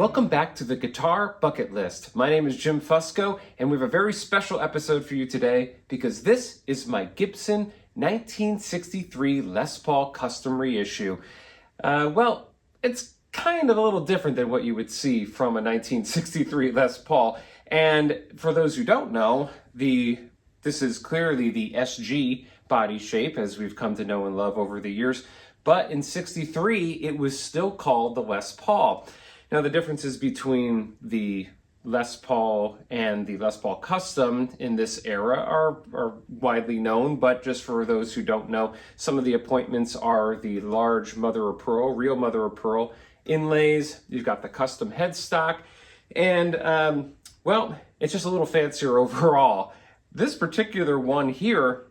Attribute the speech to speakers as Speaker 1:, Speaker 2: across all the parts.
Speaker 1: Welcome back to the Guitar Bucket List. My name is Jim Fusco, and we have a very special episode for you today because this is my Gibson 1963 Les Paul Custom reissue. Well, it's kind of a little different than what you would see from a 1963 Les Paul. And for those who don't know, this is clearly the SG body shape, as we've come to know and love over the years. But in '63, it was still called the Les Paul. Now, the differences between the Les Paul and the Les Paul Custom in this era are widely known, but just for those who don't know, some of the appointments are the large mother of pearl, real mother of pearl inlays. You've got the custom headstock, and well, it's just a little fancier overall. This particular one here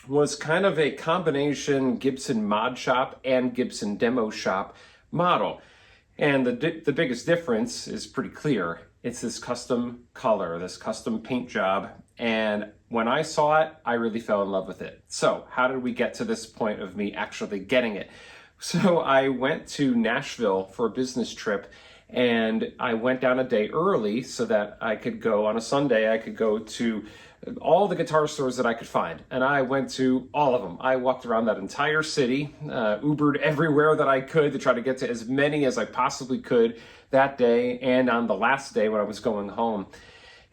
Speaker 1: was kind of a combination Gibson mod shop and Gibson demo shop model. And the biggest difference is pretty clear. It's this custom color, this custom paint job. And when I saw it, I really fell in love with it. So how did we get to this point of me actually getting it? So I went to Nashville for a business trip, and I went down a day early so that I could go on a Sunday, I could go to all the guitar stores that I could find. And I went to all of them. I walked around that entire city, Ubered everywhere that I could to try to get to as many as I possibly could that day and on the last day when I was going home.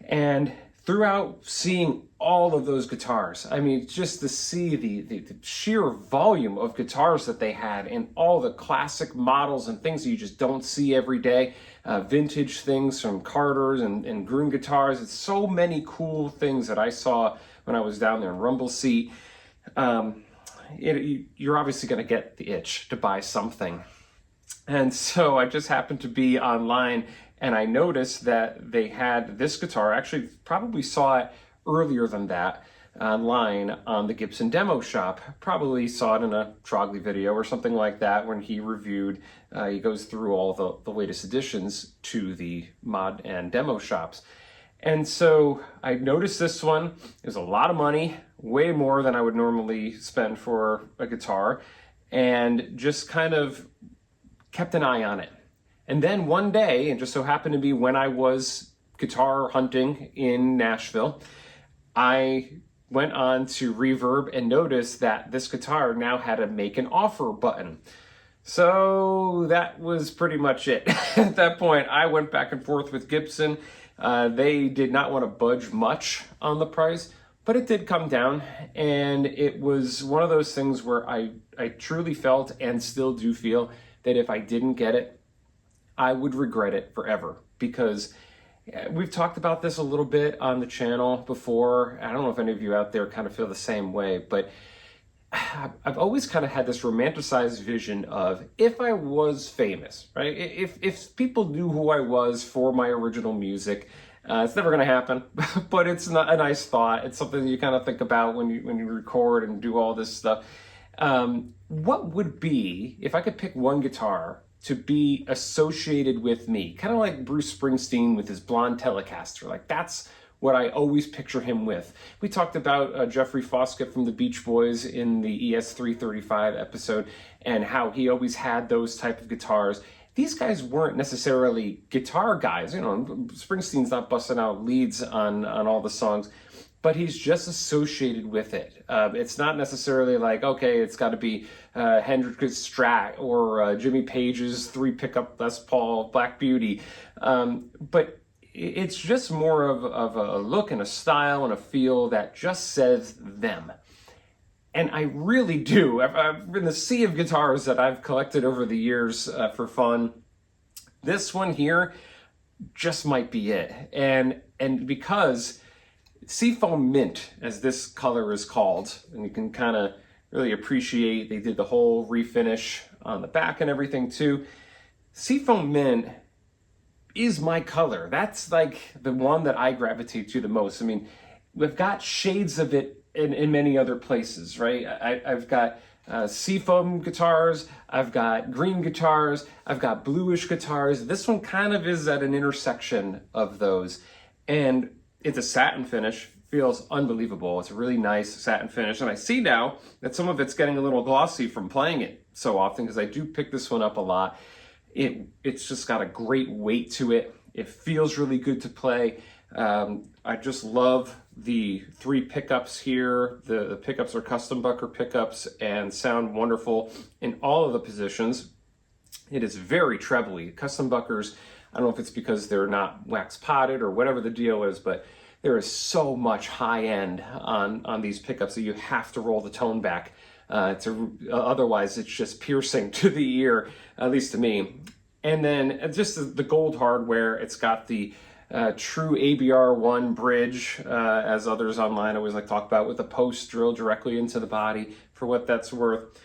Speaker 1: And throughout seeing all of those guitars, I mean, just to see the sheer volume of guitars that they had and all the classic models and things that you just don't see every day, vintage things from Carter's and Groom guitars. It's so many cool things that I saw when I was down there in Rumble Seat. You're obviously going to get the itch to buy something. And so I just happened to be online and I noticed that they had this guitar. Actually, probably saw it earlier than that online on the Gibson demo shop. Probably saw it in a Trogley video or something like that when he reviewed, he goes through all the latest additions to the mod and demo shops. And so I noticed this one. It was a lot of money, way more than I would normally spend for a guitar, and just kind of kept an eye on it. And then one day, and just so happened to be when I was guitar hunting in Nashville, I went on to Reverb and noticed that this guitar now had a make an offer button. So that was pretty much it. At that point, I went back and forth with Gibson. They did not want to budge much on the price, but it did come down. And it was one of those things where I truly felt and still do feel that if I didn't get it, I would regret it forever, because we've talked about this a little bit on the channel before. I don't know if any of you out there kind of feel the same way, but I've always kind of had this romanticized vision of if I was famous, right? If people knew who I was for my original music, it's never going to happen, but it's not a nice thought. It's something you kind of think about when you record and do all this stuff. What would be, if I could pick one guitar to be associated with me, kind of like Bruce Springsteen with his blonde Telecaster. Like, that's what I always picture him with. We talked about Jeffrey Foskett from the Beach Boys in the ES335 episode and how he always had those type of guitars. These guys weren't necessarily guitar guys. You know, Springsteen's not busting out leads on all the songs, but he's just associated with it. It's not necessarily like, okay, it's got to be Hendrix's Strat or Jimmy Page's 3-pickup Les Paul Black Beauty. But it's just more of a look and a style and a feel that just says them. And I really do. I've in the sea of guitars that I've collected over the years for fun, this one here just might be it. And because Seafoam Mint, as this color is called, and you can kind of really appreciate, they did the whole refinish on the back and everything too. Seafoam Mint is my color. That's like the one that I gravitate to the most. I mean, we've got shades of it in many other places, right? I've got Seafoam guitars, I've got green guitars, I've got bluish guitars. This one kind of is at an intersection of those. And it's a satin finish, feels unbelievable. It's a really nice satin finish. And I see now that some of it's getting a little glossy from playing it so often, because I do pick this one up a lot. It's just got a great weight to it. It feels really good to play. I just love the 3 pickups here. The pickups are custom bucker pickups and sound wonderful in all of the positions. It is very trebly. Custom buckers, I don't know if it's because they're not wax potted or whatever the deal is, but there is so much high end on these pickups that you have to roll the tone back. Otherwise, it's just piercing to the ear, at least to me. And then just the gold hardware, it's got the true ABR1 bridge, as others online always like to talk about, with a post drilled directly into the body, for what that's worth.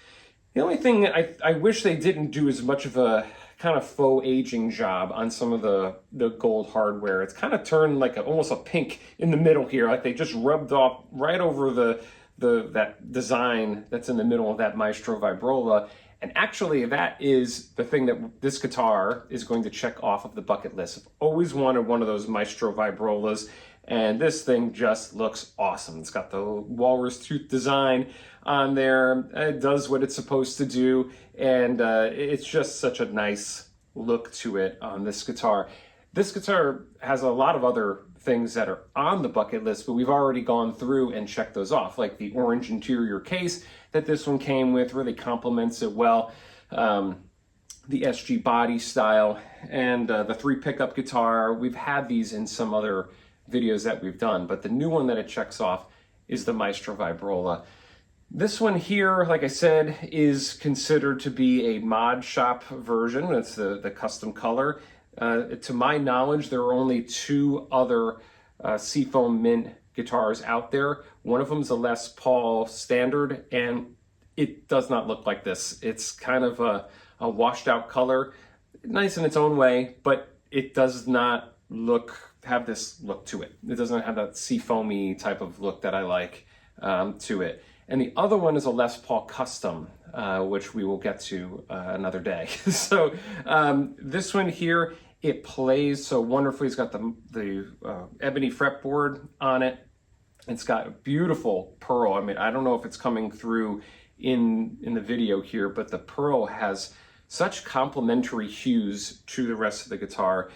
Speaker 1: The only thing I wish they didn't do as much of a kind of faux aging job on some of the gold hardware. It's kind of turned like almost a pink in the middle here, like they just rubbed off right over that design that's in the middle of that Maestro Vibrola. And actually, that is the thing that this guitar is going to check off of the bucket list. I've always wanted one of those Maestro Vibrolas, and this thing just looks awesome. It's got the walrus tooth design on there. It does what it's supposed to do, and it's just such a nice look to it on this guitar. This guitar has a lot of other things that are on the bucket list, but we've already gone through and checked those off, like the orange interior case that this one came with, really complements it well. The SG body style, and the 3 pickup guitar. We've had these in some other videos that we've done, but the new one that it checks off is the Maestro Vibrola. This one here, like I said, is considered to be a mod shop version. It's the custom color. To my knowledge, there are only 2 other Seafoam mint guitars out there. One of them is a Les Paul Standard, and it does not look like this. It's kind of a washed out color, nice in its own way, but it does not have this look to it. It doesn't have that seafoamy type of look that I like to it. And the other one is a Les Paul Custom, which we will get to another day. So this one here, it plays so wonderfully. It's got the ebony fretboard on it. It's got a beautiful pearl. I mean, I don't know if it's coming through in the video here, but the pearl has such complementary hues to the rest of the guitar.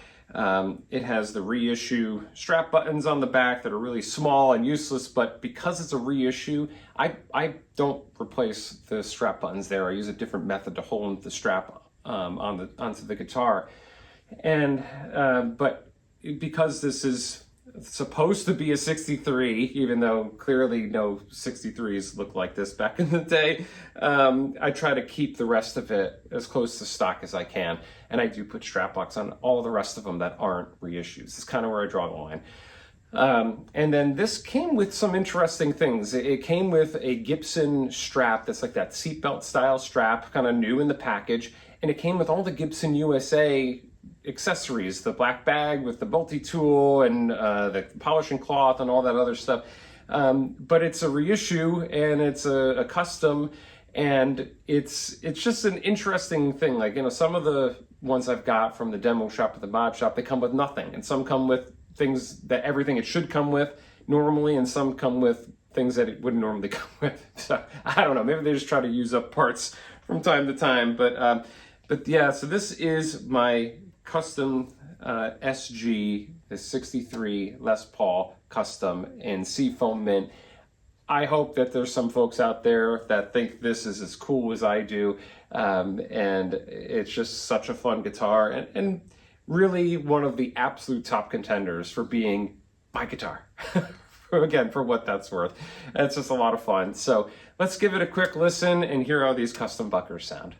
Speaker 1: It has the reissue strap buttons on the back that are really small and useless, but because it's a reissue, I don't replace the strap buttons there. I use a different method to hold the strap onto the guitar. And but because this is supposed to be a 63, even though clearly no 63s look like this back in the day, I try to keep the rest of it as close to stock as I can. And I do put strap locks on all the rest of them that aren't reissues. It's kind of where I draw the line. And then this came with some interesting things. It came with a Gibson strap that's like that seatbelt style strap, kind of new in the package. And it came with all the Gibson USA accessories, the black bag with the multi-tool and the polishing cloth and all that other stuff. But it's a reissue and it's a custom, and it's just an interesting thing. Like, you know, some of the ones I've got from the demo shop or the mod shop, they come with nothing, and some come with things that everything it should come with normally, and some come with things that it wouldn't normally come with. So I don't know, maybe they just try to use up parts from time to time. But yeah, so this is my custom SG, the 63 Les Paul Custom in Seafoam mint. I hope that there's some folks out there that think this is as cool as I do, and it's just such a fun guitar, and really one of the absolute top contenders for being my guitar. Again, for what that's worth. It's just a lot of fun. So let's give it a quick listen and hear how these custom buckers sound.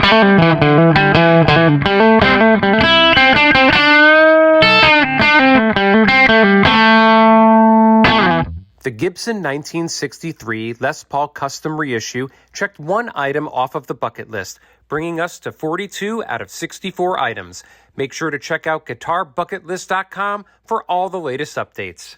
Speaker 1: The Gibson 1963 Les Paul Custom Reissue checked one item off of the bucket list, bringing us to 42 out of 64 items. Make sure to check out GuitarBucketList.com for all the latest updates.